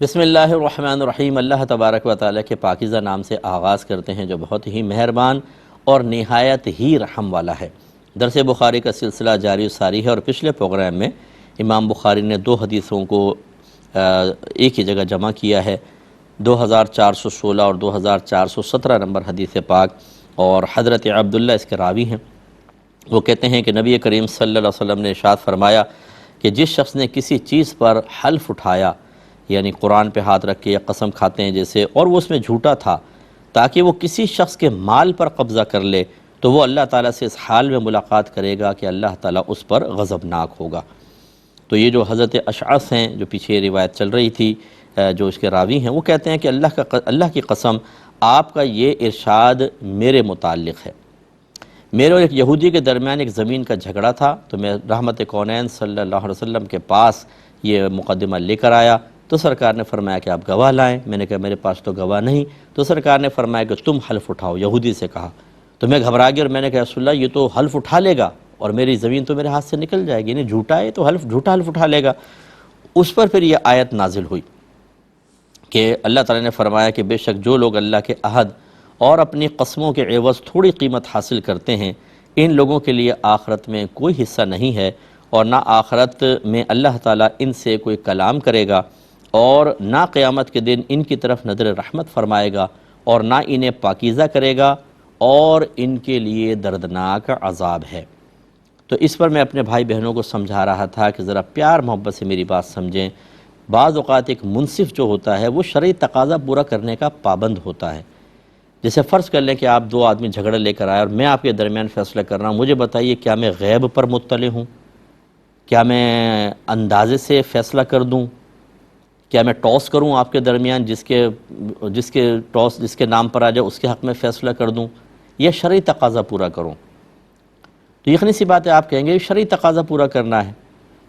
بسم اللہ الرحمن الرحیم۔ اللہ تبارک و تعالیٰ کے پاکیزہ نام سے آغاز کرتے ہیں جو بہت ہی مہربان اور نہایت ہی رحم والا ہے۔ درس بخاری کا سلسلہ جاری و ساری ہے، اور پچھلے پروگرام میں امام بخاری نے 2 حدیثوں کو ایک ہی جگہ جمع کیا ہے، 2416 اور 2417 نمبر حدیث پاک، اور حضرت عبداللہ اس کے راوی ہیں۔ وہ کہتے ہیں کہ نبی کریم صلی اللہ علیہ وسلم نے ارشاد فرمایا کہ جس شخص نے کسی چیز پر حلف اٹھایا، یعنی قرآن پہ ہاتھ رکھ کے یا قسم کھاتے ہیں جیسے، اور وہ اس میں جھوٹا تھا تاکہ وہ کسی شخص کے مال پر قبضہ کر لے، تو وہ اللہ تعالیٰ سے اس حال میں ملاقات کرے گا کہ اللہ تعالیٰ اس پر غضبناک ہوگا۔ تو یہ جو حضرت اشعث ہیں، جو پیچھے روایت چل رہی تھی، جو اس کے راوی ہیں، وہ کہتے ہیں کہ اللہ کی قسم، آپ کا یہ ارشاد میرے متعلق ہے۔ میرے اور ایک یہودی کے درمیان ایک زمین کا جھگڑا تھا، تو میں رحمت کونین صلی اللہ علیہ وسلم کے پاس یہ مقدمہ لے کر آیا، تو سرکار نے فرمایا کہ آپ گواہ لائیں۔ میں نے کہا میرے پاس تو گواہ نہیں، تو سرکار نے فرمایا کہ تم حلف اٹھاؤ، یہودی سے کہا۔ تو میں گھبرا گیا اور میں نے کہا رسول اللہ، یہ تو حلف اٹھا لے گا اور میری زمین تو میرے ہاتھ سے نکل جائے گی، یعنی جھوٹا ہے تو جھوٹا حلف اٹھا لے گا۔ اس پر پھر یہ آیت نازل ہوئی کہ اللہ تعالیٰ نے فرمایا کہ بے شک جو لوگ اللہ کے عہد اور اپنی قسموں کے عوض تھوڑی قیمت حاصل کرتے ہیں، ان لوگوں کے لیے آخرت میں کوئی حصہ نہیں ہے، اور نہ آخرت میں اللہ تعالیٰ ان سے کوئی کلام کرے گا، اور نہ قیامت کے دن ان کی طرف نظر رحمت فرمائے گا، اور نہ انہیں پاکیزہ کرے گا، اور ان کے لیے دردناک عذاب ہے۔ تو اس پر میں اپنے بھائی بہنوں کو سمجھا رہا تھا کہ ذرا پیار محبت سے میری بات سمجھیں۔ بعض اوقات ایک منصف جو ہوتا ہے وہ شرعی تقاضا پورا کرنے کا پابند ہوتا ہے۔ جیسے فرض کر لیں کہ آپ 2 آدمی جھگڑا لے کر آئے اور میں آپ کے درمیان فیصلہ کر رہا ہوں، مجھے بتائیے کیا میں غیب پر مطلع ہوں؟ کیا میں اندازے سے فیصلہ کر دوں؟ کیا میں ٹاس کروں آپ کے درمیان، جس کے نام پر آ جائے اس کے حق میں فیصلہ کر دوں، یا شرعی تقاضا پورا کروں؟ تو یقینی سی بات ہے، آپ کہیں گے شرعی تقاضا پورا کرنا ہے۔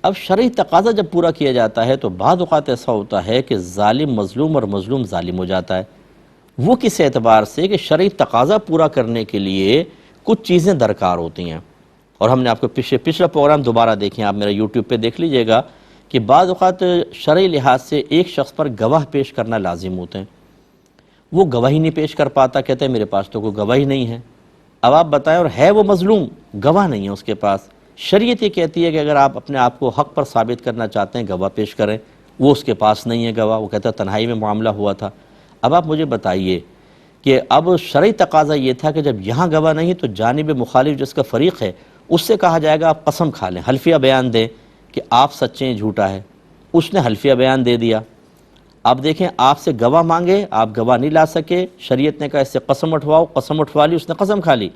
اب شرعی تقاضا جب پورا کیا جاتا ہے تو بعض اوقات ایسا ہوتا ہے کہ ظالم مظلوم اور مظلوم ظالم ہو جاتا ہے۔ وہ کس اعتبار سے کہ شرعی تقاضا پورا کرنے کے لیے کچھ چیزیں درکار ہوتی ہیں، اور ہم نے آپ کو پچھلا پروگرام دوبارہ دیکھیں، آپ میرا یوٹیوب پہ دیکھ لیجئے گا کہ بعض اوقات شرعی لحاظ سے ایک شخص پر گواہ پیش کرنا لازم ہوتے ہیں، وہ گواہی نہیں پیش کر پاتا، کہتے ہیں میرے پاس تو کوئی گواہی نہیں ہے۔ اب آپ بتائیں، اور ہے وہ مظلوم، گواہ نہیں ہے اس کے پاس، شریعت یہ کہتی ہے کہ اگر آپ اپنے آپ کو حق پر ثابت کرنا چاہتے ہیں گواہ پیش کریں، وہ اس کے پاس نہیں ہے گواہ، وہ کہتا ہے تنہائی میں معاملہ ہوا تھا۔ اب آپ مجھے بتائیے کہ اب شرعی تقاضا یہ تھا کہ جب یہاں گواہ نہیں تو جانب مخالف جس کا فریق ہے اس سے کہا جائے گا آپ قسم کھا لیں، حلفیہ بیان دیں کہ آپ سچے ہیں جھوٹا ہے۔ اس نے حلفیہ بیان دے دیا۔ اب دیکھیں، آپ سے گواہ مانگے، آپ گواہ نہیں لا سکے، شریعت نے کہا اس سے قسم اٹھواؤ، قسم اٹھوا لی، اس نے قسم کھا لی۔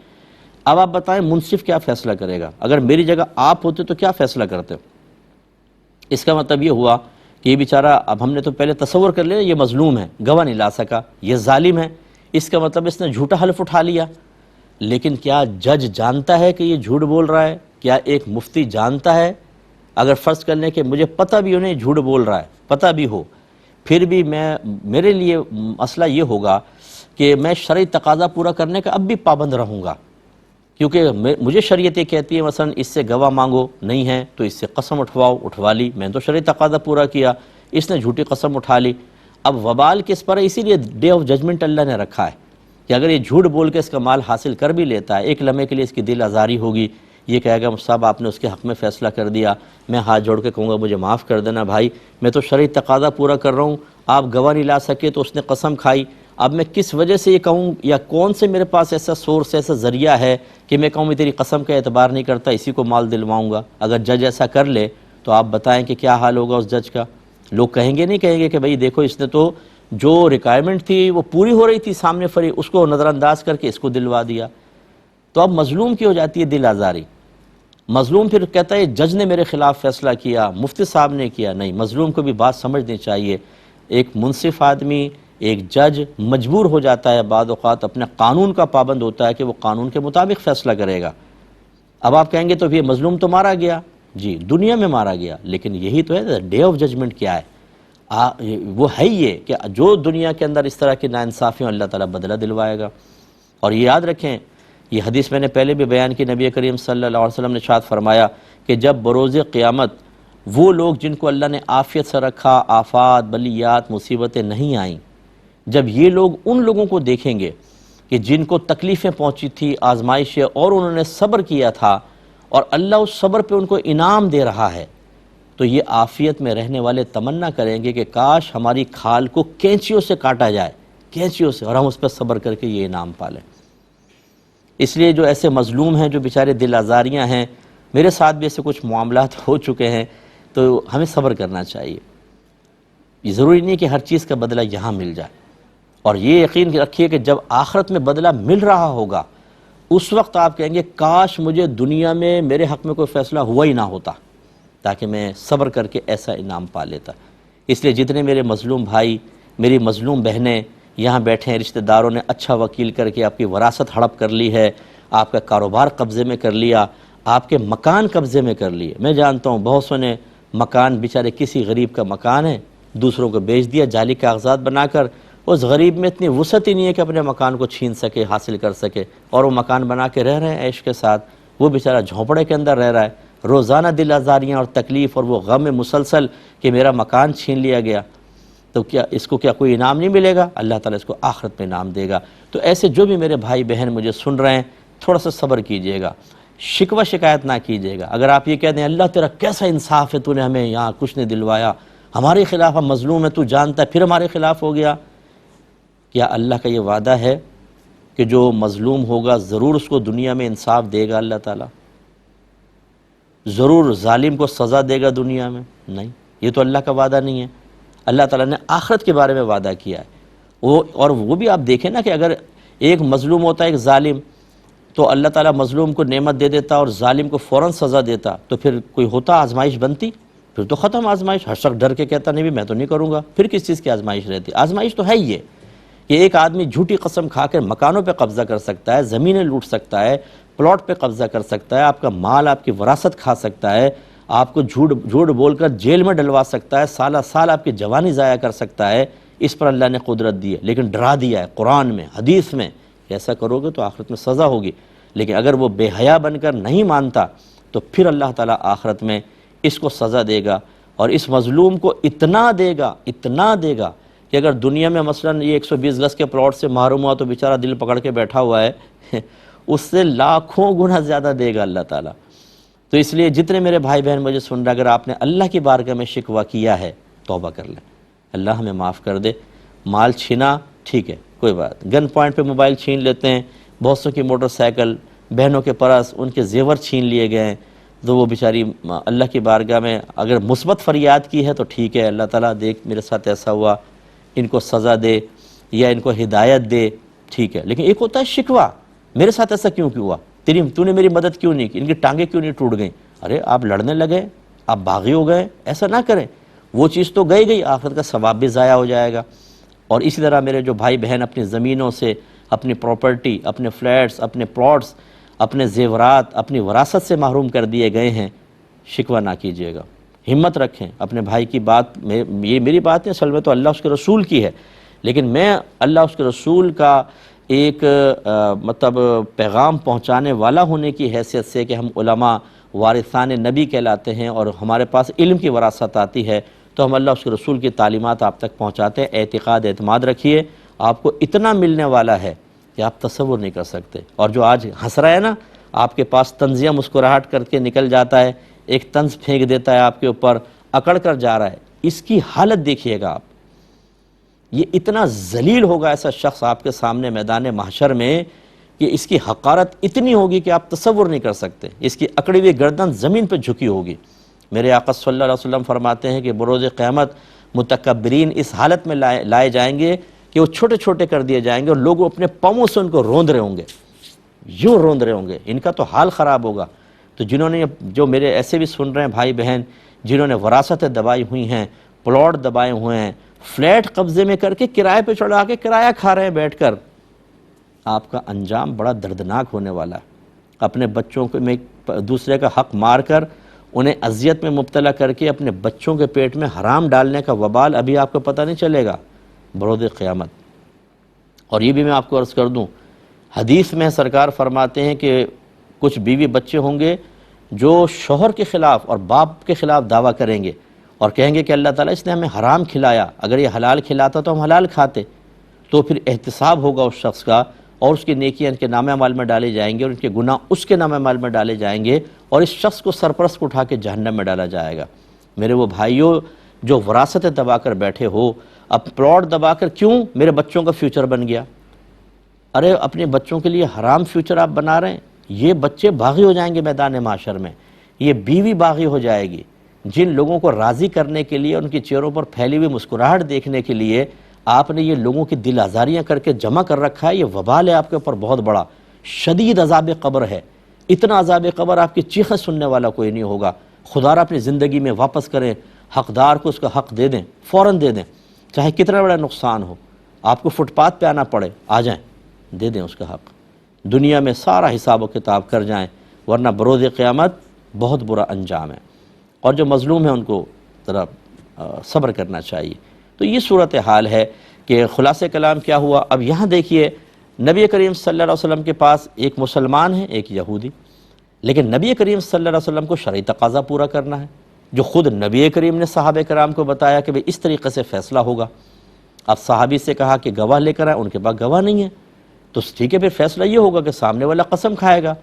اب آپ بتائیں منصف کیا فیصلہ کرے گا؟ اگر میری جگہ آپ ہوتے تو کیا فیصلہ کرتے؟ اس کا مطلب یہ ہوا کہ یہ بیچارہ، اب ہم نے تو پہلے تصور کر لیا یہ مظلوم ہے، گواہ نہیں لا سکا، یہ ظالم ہے، اس کا مطلب اس نے جھوٹا حلف اٹھا لیا۔ لیکن کیا جج جانتا ہے کہ یہ جھوٹ بول رہا ہے؟ کیا ایک مفتی جانتا ہے؟ اگر فرض کر لیں کہ مجھے پتہ بھی انہیں جھوٹ بول رہا ہے، پتہ بھی ہو، پھر بھی میرے لیے مسئلہ یہ ہوگا کہ میں شرعی تقاضا پورا کرنے کا اب بھی پابند رہوں گا، کیونکہ مجھے شریعت یہ کہتی ہے مثلا اس سے گواہ مانگو، نہیں ہے تو اس سے قسم اٹھواؤ، اٹھوا لی، میں تو شرعی تقاضا پورا کیا، اس نے جھوٹی قسم اٹھا لی۔ اب وبال کس پر ہے؟ اسی لیے ڈے آف ججمنٹ اللہ نے رکھا ہے کہ اگر یہ جھوٹ بول کے اس کا مال حاصل کر بھی لیتا ہے، ایک لمحے کے لیے اس کی دل آزاری ہوگی، یہ کہے گا صاحب آپ نے اس کے حق میں فیصلہ کر دیا، میں ہاتھ جوڑ کے کہوں گا مجھے معاف کر دینا بھائی، میں تو شرعی تقاضا پورا کر رہا ہوں، آپ گواہ نہیں لا سکے تو اس نے قسم کھائی، اب میں کس وجہ سے یہ کہوں، یا کون سے میرے پاس ایسا سورس، ایسا ذریعہ ہے کہ میں کہوں میں تیری قسم کا اعتبار نہیں کرتا، اسی کو مال دلواؤں گا؟ اگر جج ایسا کر لے تو آپ بتائیں کہ کیا حال ہوگا اس جج کا؟ لوگ کہیں گے نہیں کہیں گے کہ بھئی دیکھو اس نے تو جو ریکوائرمنٹ تھی وہ پوری ہو رہی تھی سامنے فریق، اس کو نظر انداز کر کے اس کو دلوا دیا۔ تو اب مظلوم کی ہو جاتی ہے دل آزاری۔ مظلوم پھر کہتا ہے جج نے میرے خلاف فیصلہ کیا، مفتی صاحب نے کیا، نہیں، مظلوم کو بھی بات سمجھنی چاہیے۔ ایک منصف آدمی، ایک جج مجبور ہو جاتا ہے بعض اوقات، اپنے قانون کا پابند ہوتا ہے کہ وہ قانون کے مطابق فیصلہ کرے گا۔ اب آپ کہیں گے تو پھر مظلوم تو مارا گیا، جی دنیا میں مارا گیا، لیکن یہی تو ہے ڈے آف ججمنٹ کیا ہے؟ وہ ہے یہ کہ جو دنیا کے اندر اس طرح کی ناانصافیوں اللہ تعالیٰ بدلہ دلوائے گا۔ اور یہ یاد رکھیں، یہ حدیث میں نے پہلے بھی بیان کی، نبی کریم صلی اللہ علیہ وسلم نے ارشاد فرمایا کہ جب بروز قیامت وہ لوگ جن کو اللہ نے عافیت سے رکھا، آفات، بلیات، مصیبتیں نہیں آئیں، جب یہ لوگ ان لوگوں کو دیکھیں گے کہ جن کو تکلیفیں پہنچی تھی، آزمائشیں، اور انہوں نے صبر کیا تھا اور اللہ اس صبر پہ ان کو انعام دے رہا ہے، تو یہ عافیت میں رہنے والے تمنا کریں گے کہ کاش ہماری کھال کو کینچیوں سے کاٹا جائے، کینچیوں سے، اور ہم اس پہ صبر کر کے یہ انعام پالیں۔ اس لیے جو ایسے مظلوم ہیں، جو بیچارے دل آزاریاں ہیں، میرے ساتھ بھی ایسے کچھ معاملات ہو چکے ہیں، تو ہمیں صبر کرنا چاہیے۔ یہ ضروری نہیں کہ ہر چیز کا بدلہ یہاں مل جائے، اور یہ یقین رکھیے کہ جب آخرت میں بدلہ مل رہا ہوگا، اس وقت آپ کہیں گے کاش مجھے دنیا میں میرے حق میں کوئی فیصلہ ہوا ہی نہ ہوتا، تاکہ میں صبر کر کے ایسا انعام پا لیتا۔ اس لیے جتنے میرے مظلوم بھائی، میری مظلوم بہنیں یہاں بیٹھے ہیں، رشتہ داروں نے اچھا وکیل کر کے آپ کی وراثت ہڑپ کر لی ہے، آپ کا کاروبار قبضے میں کر لیا، آپ کے مکان قبضے میں کر لیے۔ میں جانتا ہوں بہت سو نے مکان، بیچارے کسی غریب کا مکان ہے، دوسروں کو بیچ دیا جعلی کاغذات بنا کر۔ اس غریب میں اتنی وسعت ہی نہیں ہے کہ اپنے مکان کو چھین سکے، حاصل کر سکے، اور وہ مکان بنا کے رہ رہے ہیں عیش کے ساتھ۔ وہ بیچارہ جھونپڑے کے اندر رہ رہا ہے، روزانہ دل آزاریاں اور تکلیف اور وہ غم مسلسل کہ میرا مکان چھین لیا گیا۔ تو کیا اس کو کوئی انعام نہیں ملے گا؟ اللہ تعالیٰ اس کو آخرت میں انعام دے گا۔ تو ایسے جو بھی میرے بھائی بہن مجھے سن رہے ہیں، تھوڑا سا صبر کیجئے گا، شکوہ شکایت نہ کیجئے گا۔ اگر آپ یہ کہتے ہیں اللہ تیرا کیسا انصاف ہے، تو نے ہمیں یہاں کچھ نہیں دلوایا، ہمارے خلاف ہم مظلوم ہیں، تو جانتا ہے پھر ہمارے خلاف ہو گیا، کیا اللہ کا یہ وعدہ ہے کہ جو مظلوم ہوگا ضرور اس کو دنیا میں انصاف دے گا اللہ تعالیٰ؟ ضرور ظالم کو سزا دے گا دنیا میں؟ نہیں، یہ تو اللہ کا وعدہ نہیں ہے۔ اللہ تعالیٰ نے آخرت کے بارے میں وعدہ کیا ہے، اور وہ بھی آپ دیکھیں نا کہ اگر ایک مظلوم ہوتا ہے، ایک ظالم، تو اللہ تعالیٰ مظلوم کو نعمت دے دیتا اور ظالم کو فوراً سزا دیتا، تو پھر کوئی ہوتا آزمائش بنتی؟ پھر تو ختم آزمائش، ہر شخص ڈر کے کہتا نہیں بھی میں تو نہیں کروں گا، پھر کس چیز کی آزمائش رہتی؟ آزمائش تو ہے ہی یہ کہ ایک آدمی جھوٹی قسم کھا کر مکانوں پہ قبضہ کر سکتا ہے، زمینیں لوٹ سکتا ہے، پلاٹ پہ قبضہ کر سکتا ہے، آپ کا مال، آپ کی وراثت کھا سکتا ہے، آپ کو جھوٹ بول کر جیل میں ڈلوا سکتا ہے، سالہ سال آپ کی جوانی ضائع کر سکتا ہے۔ اس پر اللہ نے قدرت دی ہے، لیکن ڈرا دیا ہے قرآن میں، حدیث میں، ایسا کرو گے تو آخرت میں سزا ہوگی۔ لیکن اگر وہ بے حیا بن کر نہیں مانتا تو پھر اللہ تعالیٰ آخرت میں اس کو سزا دے گا، اور اس مظلوم کو اتنا دے گا کہ اگر دنیا میں مثلاً یہ 120 گز کے پلاٹ سے محروم ہوا تو بیچارہ دل پکڑ کے بیٹھا ہوا ہے، اس سے لاکھوں گنا زیادہ دے گا اللہ تعالیٰ۔ تو اس لیے جتنے میرے بھائی بہن مجھے سن رہے، اگر آپ نے اللہ کی بارگاہ میں شکوہ کیا ہے، توبہ کر لیں، اللہ ہمیں معاف کر دے۔ مال چھینا ٹھیک ہے، کوئی بات، گن پوائنٹ پہ موبائل چھین لیتے ہیں، بہت سو کی موٹر سائیکل، بہنوں کے پرس، ان کے زیور چھین لیے گئے، تو وہ بیچاری اللہ کی بارگاہ میں اگر مثبت فریاد کی ہے تو ٹھیک ہے، اللہ تعالیٰ دیکھ میرے ساتھ ایسا ہوا، ان کو سزا دے یا ان کو ہدایت دے، ٹھیک ہے۔ لیکن ایک ہوتا ہے شکوہ، میرے ساتھ ایسا کیوں ہوا، تو نے میری مدد کیوں نہیں کی، ان کی ٹانگیں کیوں نہیں ٹوٹ گئیں؟ ارے آپ لڑنے لگے، آپ باغی ہو گئے، ایسا نہ کریں، وہ چیز تو گئی، آخرت کا ثواب بھی ضائع ہو جائے گا۔ اور اسی طرح میرے جو بھائی بہن اپنی زمینوں سے، اپنی پراپرٹی، اپنے فلیٹس، اپنے پلاٹس، اپنے زیورات، اپنی وراثت سے محروم کر دیے گئے ہیں، شکوہ نہ کیجیے گا، ہمت رکھیں اپنے بھائی کی بات، یہ میری بات نہیں، اصل میں تو اللہ اس کے رسول کی ہے، لیکن میں اللہ اس کے رسول کا ایک مطلب پیغام پہنچانے والا ہونے کی حیثیت سے کہ ہم علماء وارثان نبی کہلاتے ہیں اور ہمارے پاس علم کی وراثت آتی ہے، تو ہم اللہ اس کے رسول کی تعلیمات آپ تک پہنچاتے ہیں۔ اعتماد رکھیے، آپ کو اتنا ملنے والا ہے کہ آپ تصور نہیں کر سکتے۔ اور جو آج ہنس رہا ہے نا، آپ کے پاس طنزیہ مسکراہٹ کر کے نکل جاتا ہے، ایک طنز پھینک دیتا ہے آپ کے اوپر، اکڑ کر جا رہا ہے، اس کی حالت دیکھیے گا آپ، یہ اتنا ذلیل ہوگا ایسا شخص آپ کے سامنے میدان محشر میں کہ اس کی حقارت اتنی ہوگی کہ آپ تصور نہیں کر سکتے، اس کی اکڑی ہوئی گردن زمین پہ جھکی ہوگی۔ میرے آقا صلی اللہ علیہ وسلم فرماتے ہیں کہ بروز قیامت متکبرین اس حالت میں لائے جائیں گے کہ وہ چھوٹے چھوٹے کر دیے جائیں گے، اور لوگ اپنے پاؤں سے ان کو روند رہے ہوں گے، یوں روند رہے ہوں گے، ان کا تو حال خراب ہوگا۔ تو جنہوں نے، جو میرے ایسے بھی سن رہے ہیں بھائی بہن، جنہوں نے وراثتیں دبائی ہوئی ہیں، پلاٹ دبائے ہوئے ہیں، فلیٹ قبضے میں کر کے کرائے پہ چڑھا کے کرایہ کھا رہے ہیں بیٹھ کر، آپ کا انجام بڑا دردناک ہونے والا ہے۔ اپنے بچوں میں دوسرے کا حق مار کر انہیں اذیت میں مبتلا کر کے اپنے بچوں کے پیٹ میں حرام ڈالنے کا وبال ابھی آپ کو پتہ نہیں چلے گا بروز قیامت۔ اور یہ بھی میں آپ کو عرض کر دوں، حدیث میں سرکار فرماتے ہیں کہ کچھ بیوی بچے ہوں گے جو شوہر کے خلاف اور باپ کے خلاف دعویٰ کریں گے اور کہیں گے کہ اللہ تعالیٰ اس نے ہمیں حرام کھلایا، اگر یہ حلال کھلاتا تو ہم حلال کھاتے، تو پھر احتساب ہوگا اس شخص کا، اور اس کی نیکیاں ان کے نامہ اعمال میں ڈالے جائیں گے اور ان کے گناہ اس کے نامہ اعمال میں ڈالے جائیں گے، اور اس شخص کو سرپرست کو اٹھا کے جہنم میں ڈالا جائے گا۔ میرے وہ بھائیوں جو وراثتیں دبا کر بیٹھے ہو، اب پلاٹ دبا کر کیوں میرے بچوں کا فیوچر بن گیا؟ ارے اپنے بچوں کے لیے حرام فیوچر آپ بنا رہے ہیں، یہ بچے باغی ہو جائیں گے میدان معاشر میں، یہ بیوی باغی ہو جائے گی۔ جن لوگوں کو راضی کرنے کے لیے، ان کی چہروں پر پھیلی ہوئی مسکراہٹ دیکھنے کے لیے آپ نے یہ لوگوں کی دل آزاریاں کر کے جمع کر رکھا ہے، یہ وبال ہے آپ کے اوپر بہت بڑا، شدید عذاب قبر ہے۔ اتنا عذاب قبر آپ کی چیخیں سننے والا کوئی نہیں ہوگا۔ خدا را اپنی زندگی میں واپس کریں، حقدار کو اس کا حق دے دیں، فوراً دے دیں، چاہے کتنا بڑا نقصان ہو، آپ کو فٹ پاتھ پہ آنا پڑے، آ جائیں، دے دیں اس کا حق، دنیا میں سارا حساب و کتاب کر جائیں، ورنہ بروز قیامت بہت برا انجام ہے۔ اور جو مظلوم ہیں ان کو ذرا صبر کرنا چاہیے۔ تو یہ صورتحال ہے کہ خلاصہ کلام کیا ہوا۔ اب یہاں دیکھیے نبی کریم صلی اللہ علیہ وسلم کے پاس ایک مسلمان ہے، ایک یہودی، لیکن نبی کریم صلی اللہ علیہ وسلم کو شرعی تقاضا پورا کرنا ہے، جو خود نبی کریم نے صحابہ کرام کو بتایا کہ اس طریقے سے فیصلہ ہوگا۔ اب صحابی سے کہا کہ گواہ لے کر آئیں، ان کے پاس گواہ نہیں ہے، تو ٹھیک ہے، پھر فیصلہ یہ ہوگا کہ سامنے والا قسم کھائے گا،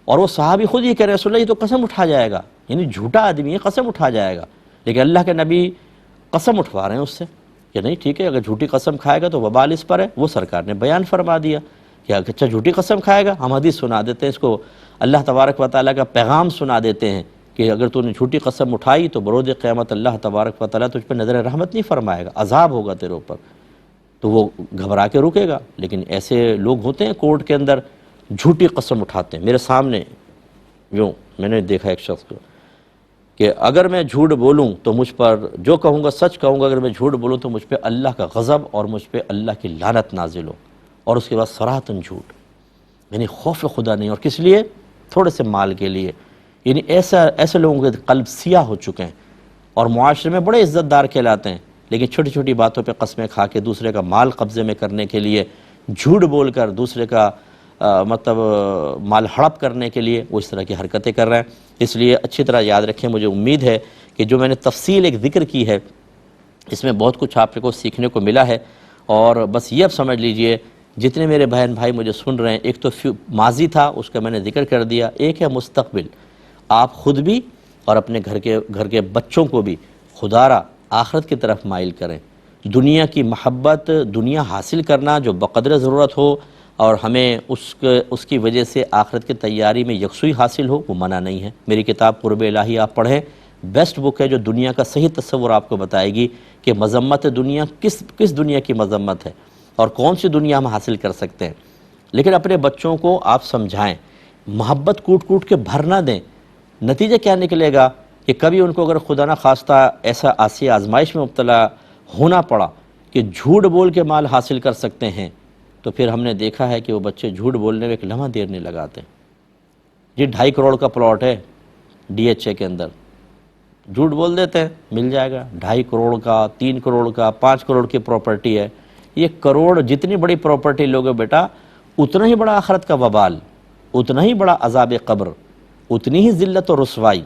اور وہ صحابی خود یہ کہہ رہے ہیں رسول اللہ یہ تو قسم اٹھا جائے گا، یعنی جھوٹا آدمی ہے، قسم اٹھا جائے گا، لیکن اللہ کے نبی قسم اٹھوا رہے ہیں اس سے کہ نہیں ٹھیک ہے، اگر جھوٹی قسم کھائے گا تو وبال اس پر ہے۔ وہ سرکار نے بیان فرما دیا کہ اچھا جھوٹی قسم کھائے گا، ہم حدیث سنا دیتے ہیں اس کو، اللہ تبارک و تعالیٰ کا پیغام سنا دیتے ہیں کہ اگر تو نے جھوٹی قسم اٹھائی تو بروز قیامت اللہ تبارک و تعالیٰ تجھ پہ نظر رحمت نہیں فرمائے گا، عذاب ہوگا تیرے اوپر۔ تو وہ گھبرا کے رکے گا، لیکن ایسے لوگ ہوتے ہیں کورٹ کے اندر جھوٹی قسم اٹھاتے ہیں۔ میرے سامنے یوں میں نے دیکھا ایک شخص کو کہ اگر میں جھوٹ بولوں تو مجھ پر جو کہوں گا سچ کہوں گا، اگر میں جھوٹ بولوں تو مجھ پہ اللہ کا غضب اور مجھ پہ اللہ کی لعنت نازل ہو، اور اس کے بعد صراحتاً جھوٹ، یعنی خوف خدا نہیں، اور کس لیے؟ تھوڑے سے مال کے لیے۔ یعنی ایسے لوگوں کے قلب سیاہ ہو چکے ہیں اور معاشرے میں بڑے عزت دار کہلاتے ہیں، لیکن چھوٹی چھوٹی باتوں پہ قسمیں کھا کے دوسرے کا مال قبضے میں کرنے کے لیے، جھوٹ بول کر دوسرے کا مطلب مال ہڑپ کرنے کے لیے وہ اس طرح کی حرکتیں کر رہے ہیں۔ اس لیے اچھی طرح یاد رکھیں، مجھے امید ہے کہ جو میں نے تفصیل ایک ذکر کی ہے اس میں بہت کچھ آپ کو سیکھنے کو ملا ہے، اور بس یہ اب سمجھ لیجئے جتنے میرے بہن بھائی مجھے سن رہے ہیں، ایک تو ماضی تھا اس کا میں نے ذکر کر دیا، ایک ہے مستقبل۔ آپ خود بھی اور اپنے گھر کے بچوں کو بھی خدا را آخرت کی طرف مائل کریں۔ دنیا کی محبت، دنیا حاصل کرنا جو بقدر ضرورت ہو اور ہمیں اس کی وجہ سے آخرت کی تیاری میں یکسوئی حاصل ہو، وہ منع نہیں ہے۔ میری کتاب قرب الہی آپ پڑھیں، بیسٹ بک ہے جو دنیا کا صحیح تصور آپ کو بتائے گی کہ مذمت دنیا کس دنیا کی مذمت ہے اور کون سی دنیا ہم حاصل کر سکتے ہیں۔ لیکن اپنے بچوں کو آپ سمجھائیں، محبت کوٹ کوٹ کے بھر نہ دیں۔ نتیجہ کیا نکلے گا کہ کبھی ان کو اگر خدا نہ خواستہ ایسا آزمائش میں مبتلا ہونا پڑا کہ جھوٹ بول کے مال حاصل کر سکتے ہیں، تو پھر ہم نے دیکھا ہے کہ وہ بچے جھوٹ بولنے میں ایک لمحہ دیر نہیں لگاتے۔ جی 2.5 کروڑ کا پلاٹ ہے DHA کے اندر، جھوٹ بول دیتے ہیں مل جائے گا، 2.5 کروڑ کا، 3 کروڑ کا، 5 کروڑ کی پراپرٹی ہے۔ یہ کروڑ جتنی بڑی پراپرٹی لوگے بیٹا، اتنا ہی بڑا آخرت کا وبال، اتنا ہی بڑا عذاب قبر، اتنی ہی ذلت و رسوائی،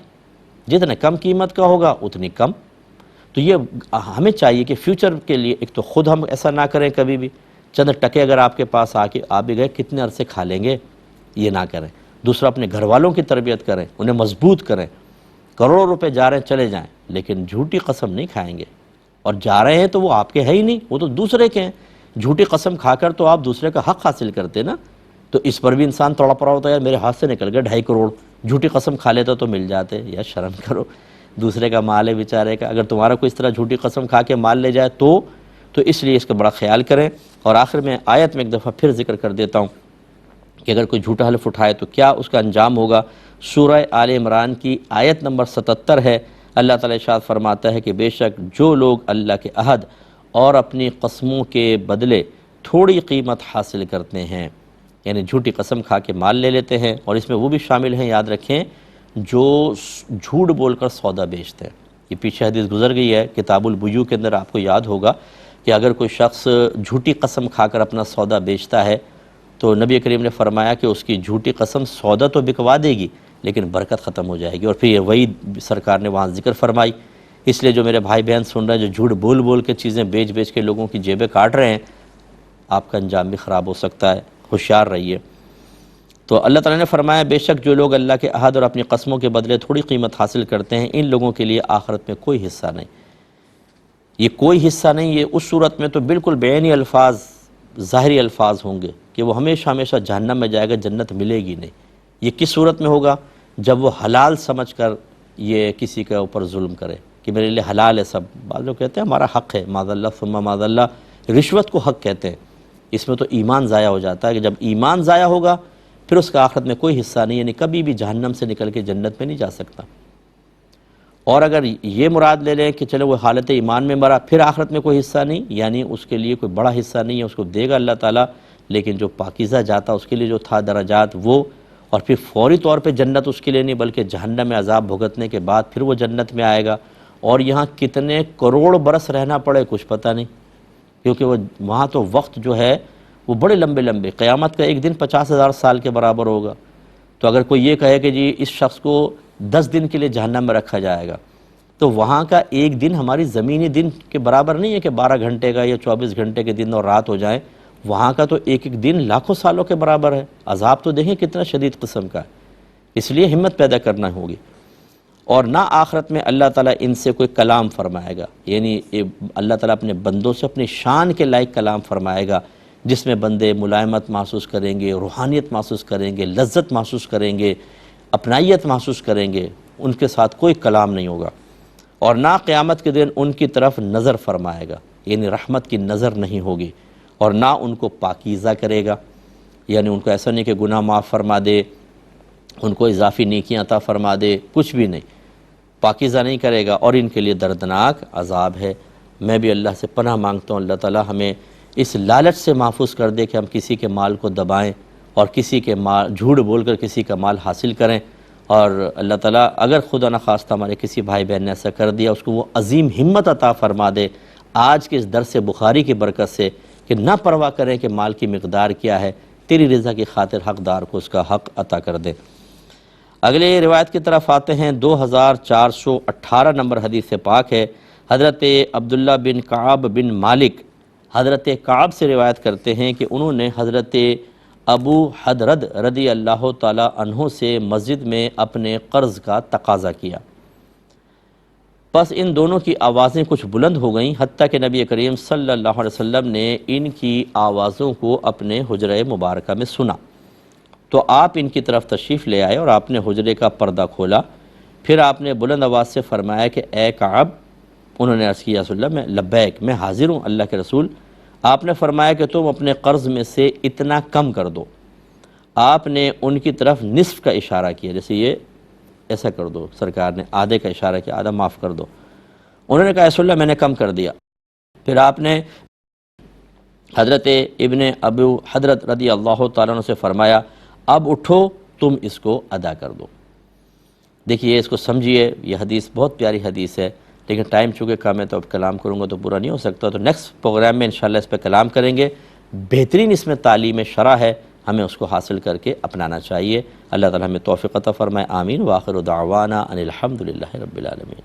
جتنے کم قیمت کا ہوگا اتنی کم۔ تو یہ ہمیں چاہیے کہ فیوچر کے لیے ایک تو خود ہم ایسا نہ کریں، کبھی بھی چند ٹکے اگر آپ کے پاس آ بھی گئے کتنے عرصے کھا لیں گے، یہ نہ کریں۔ دوسرا اپنے گھر والوں کی تربیت کریں، انہیں مضبوط کریں۔ کروڑوں روپے جا رہے ہیں چلے جائیں، لیکن جھوٹی قسم نہیں کھائیں گے، اور جا رہے ہیں تو وہ آپ کے ہے ہی نہیں، وہ تو دوسرے کے ہیں۔ جھوٹی قسم کھا کر تو آپ دوسرے کا حق حاصل کرتے نا، تو اس پر بھی انسان تڑپ رہا ہوتا ہے، یار میرے ہاتھ سے نکل گئے 2.5 کروڑ، جھوٹی قسم کھا لیتا تو مل جاتے۔ یا شرم کرو، دوسرے کا مال ہے بیچارے کا، اگر تمہارا کوئی اس طرح جھوٹی قسم کھا کے مال لے جائے تو اس لیے اس کا بڑا خیال کریں۔ اور آخر میں آیت میں ایک دفعہ پھر ذکر کر دیتا ہوں کہ اگر کوئی جھوٹا حلف اٹھائے تو کیا اس کا انجام ہوگا۔ سورہ آل عمران کی آیت نمبر 77 ہے۔ اللہ تعالیٰ ارشاد فرماتا ہے کہ بے شک جو لوگ اللہ کے عہد اور اپنی قسموں کے بدلے تھوڑی قیمت حاصل کرتے ہیں، یعنی جھوٹی قسم کھا کے مال لے لیتے ہیں، اور اس میں وہ بھی شامل ہیں، یاد رکھیں، جو جھوٹ بول کر سودا بیچتے ہیں۔ یہ پیچھے حدیث گزر گئی ہے کتاب البیوع کے اندر، آپ کو یاد ہوگا کہ اگر کوئی شخص جھوٹی قسم کھا کر اپنا سودا بیچتا ہے تو نبی کریم نے فرمایا کہ اس کی جھوٹی قسم سودا تو بکوا دے گی، لیکن برکت ختم ہو جائے گی۔ اور پھر یہ وعید سرکار نے وہاں ذکر فرمائی۔ اس لیے جو میرے بھائی بہن سن رہے ہیں، جو جھوٹ بول بول کے چیزیں بیچ بیچ کے لوگوں کی جیبیں کاٹ رہے ہیں، آپ کا انجام بھی خراب ہو سکتا ہے، ہوشیار رہیے۔ تو اللہ تعالیٰ نے فرمایا بے شک جو لوگ اللہ کے عہد اور اپنی قسموں کے بدلے تھوڑی قیمت حاصل کرتے ہیں، ان لوگوں کے لیے آخرت میں کوئی حصہ نہیں۔ یہ کوئی حصہ نہیں، یہ اس صورت میں تو بالکل بعینی الفاظ، ظاہری الفاظ ہوں گے کہ وہ ہمیشہ ہمیشہ جہنم میں جائے گا، جنت ملے گی نہیں۔ یہ کس صورت میں ہوگا؟ جب وہ حلال سمجھ کر یہ کسی کے اوپر ظلم کرے کہ میرے لیے حلال ہے سب۔ بعض لوگ کہتے ہیں ہمارا حق ہے، معاذ اللہ ثم معاذ اللہ، رشوت کو حق کہتے ہیں۔ اس میں تو ایمان ضائع ہو جاتا ہے کہ جب ایمان ضائع ہوگا پھر اس کا آخرت میں کوئی حصہ نہیں، یعنی کبھی بھی جہنم سے نکل کے جنت میں نہیں جا سکتا۔ اور اگر یہ مراد لے لیں کہ چلو وہ حالت ایمان میں مرا پھر آخرت میں کوئی حصہ نہیں، یعنی اس کے لیے کوئی بڑا حصہ نہیں ہے، اس کو دے گا اللہ تعالیٰ، لیکن جو پاکیزہ جاتا اس کے لیے جو تھا درجات وہ، اور پھر فوری طور پہ جنت اس کے لیے نہیں بلکہ جہنم میں عذاب بھگتنے کے بعد پھر وہ جنت میں آئے گا۔ اور یہاں کتنے کروڑ برس رہنا پڑے کچھ پتہ نہیں، کیونکہ وہ وہاں تو وقت جو ہے وہ بڑے لمبے لمبے، قیامت کا ایک دن 50,000 سال کے برابر ہوگا۔ تو اگر کوئی یہ کہے کہ جی اس شخص کو 10 دن کے لیے جہنم میں رکھا جائے گا، تو وہاں کا ایک دن ہماری زمینی دن کے برابر نہیں ہے کہ 12 گھنٹے کا یا 24 گھنٹے کے دن اور رات ہو جائیں۔ وہاں کا تو ایک ایک دن لاکھوں سالوں کے برابر ہے۔ عذاب تو دیکھیں کتنا شدید قسم کا ہے، اس لیے ہمت پیدا کرنا ہوگی۔ اور نہ آخرت میں اللہ تعالیٰ ان سے کوئی کلام فرمائے گا، یعنی اللہ تعالیٰ اپنے بندوں سے اپنی شان کے لائق کلام فرمائے گا، جس میں بندے ملائمت محسوس کریں گے، روحانیت محسوس کریں گے، لذت محسوس کریں گے، اپنائیت محسوس کریں گے۔ ان کے ساتھ کوئی کلام نہیں ہوگا۔ اور نہ قیامت کے دن ان کی طرف نظر فرمائے گا، یعنی رحمت کی نظر نہیں ہوگی۔ اور نہ ان کو پاکیزہ کرے گا، یعنی ان کو ایسا نہیں کہ گناہ معاف فرما دے، ان کو اضافی نیکیاں عطا فرما دے، کچھ بھی نہیں، پاکیزہ نہیں کرے گا، اور ان کے لیے دردناک عذاب ہے۔ میں بھی اللہ سے پناہ مانگتا ہوں اللہ تعالیٰ ہمیں اس لالچ سے محفوظ کر دے کہ ہم کسی کے مال کو دبائیں اور کسی کے مال جھوٹ بول کر کسی کا مال حاصل کریں۔ اور اللہ تعالیٰ اگر خدا نخواستہ ہمارے کسی بھائی بہن نے ایسا کر دیا، اس کو وہ عظیم ہمت عطا فرما دے آج کے اس درس بخاری کی برکت سے کہ نہ پرواہ کریں کہ مال کی مقدار کیا ہے، تیری رضا کی خاطر حقدار کو اس کا حق عطا کر دے۔ اگلے روایت کی طرف آتے ہیں، 2418 نمبر حدیث پاک ہے۔ حضرت عبداللہ بن کعب بن مالک حضرت کعب سے روایت کرتے ہیں کہ انہوں نے حضرت ابو حدرد رضی اللہ تعالی عنہ سے مسجد میں اپنے قرض کا تقاضا کیا، پس ان دونوں کی آوازیں کچھ بلند ہو گئیں، حتیٰ کہ نبی کریم صلی اللہ علیہ وسلم نے ان کی آوازوں کو اپنے حجرہ مبارکہ میں سنا، تو آپ ان کی طرف تشریف لے آئے اور آپ نے حجرے کا پردہ کھولا، پھر آپ نے بلند آواز سے فرمایا کہ اے کعب۔ انہوں نے عرض کیا رسول اللہ میں لبیک، میں حاضر ہوں اللہ کے رسول۔ آپ نے فرمایا کہ تم اپنے قرض میں سے اتنا کم کر دو۔ آپ نے ان کی طرف نصف کا اشارہ کیا، جیسے یہ ایسا کر دو، سرکار نے آدھے کا اشارہ کیا، آدھا معاف کر دو۔ انہوں نے کہا رسول اللہ میں نے کم کر دیا۔ پھر آپ نے حضرت ابن ابو حضرت رضی اللہ تعالیٰ عنہ سے فرمایا اب اٹھو تم اس کو ادا کر دو۔ دیکھیے اس کو سمجھیے، یہ حدیث بہت پیاری حدیث ہے، لیکن ٹائم چونکہ کم ہے تو اب کلام کروں گا تو پورا نہیں ہو سکتا، تو نیکسٹ پروگرام میں انشاءاللہ اس پہ کلام کریں گے۔ بہترین اس میں تعلیم شرع ہے، ہمیں اس کو حاصل کر کے اپنانا چاہیے۔ اللہ تعالیٰ ہمیں توفیق عطا فرمائے، آمین۔ وآخر دعوانا ان الحمد للہ رب العالمین۔